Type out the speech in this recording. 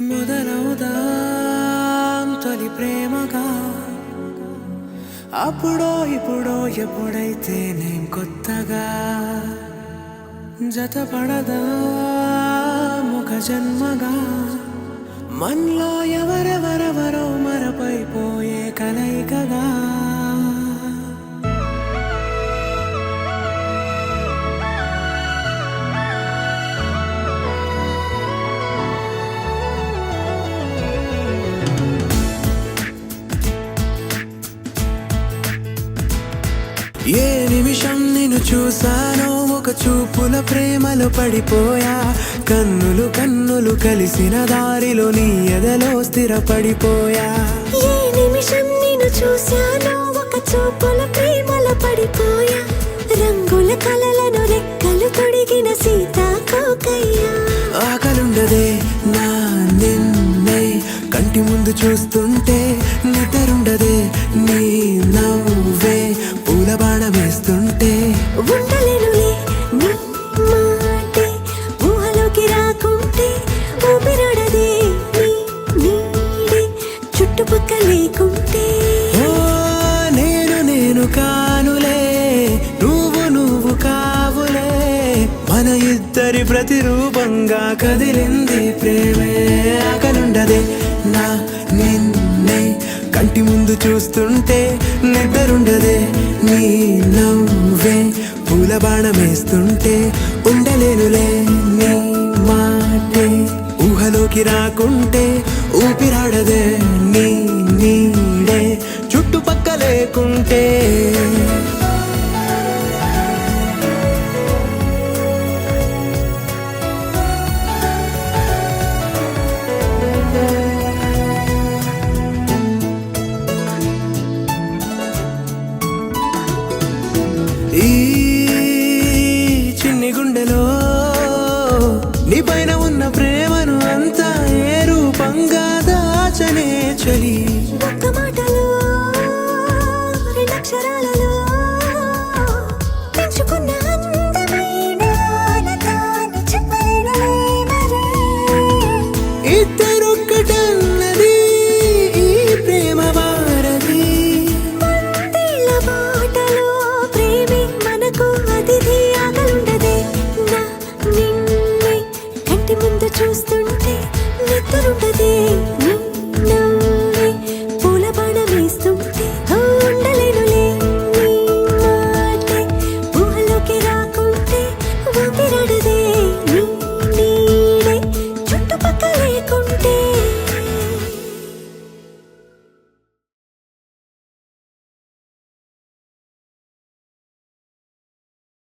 మొదలవుదాం తొలి ప్రేమగా, అప్పుడో ఇప్పుడో ఎప్పుడైతే నేను కొత్తగా జతపడదా ముఖ జన్మగా, మనలో ఎవరెవరెవరో మరపైపోయే కలయికగా. ఏ నిమిషం నిన్ను చూసానో ఒక చూపుల ప్రేమలో పడిపోయా, కన్నులు కన్నులు కలిసిన దారిలో నీ ఎదలో స్థిరపడిపోయా. ఏ నిమిషం నిన్ను చూసానో ఒక చూపుల ప్రేమలో పడిపోయా, రంగుల కలలను రెక్కలు తొడిగిన సీతాకోకయ్యా. ఆకలుండదే నా నిన్నే కంటి ముందు చూస్తుంటే, నిద్రుండదే నీ నవ్వే పూల బాణ వేస్తుంటే. ఉండలేనులే నీ మాటే ఊహలోకి రాకుంటే, ఊపిరాడదే నీ నీడే చుట్టుపక్క లేకుంటే. ఓ నేను నేను కానులే, నువ్వు నువ్వు కావులే, మన ఇద్దరి ప్రతిరూపంగా కదిలింది ప్రేమే. ఆకలుండదే నా నిన్నే కంటి ముందు చూస్తుంటే, నిద్రుండదే నీ నవ్వే పూల బాణమేస్తుంటే. ఉండలేనులే నీ మాటే ఊహలోకి రాకుంటే, ఊపిరాడదే నీ నీడే చుట్టుపక్క లేకుంటే. ఈ చిన్ని గుండెలో నీ పైన ఉన్న ప్రేమను అంతా ఏ రూపంగా దాచనే చలి. ఒక్క మాటలో రెండక్షరాల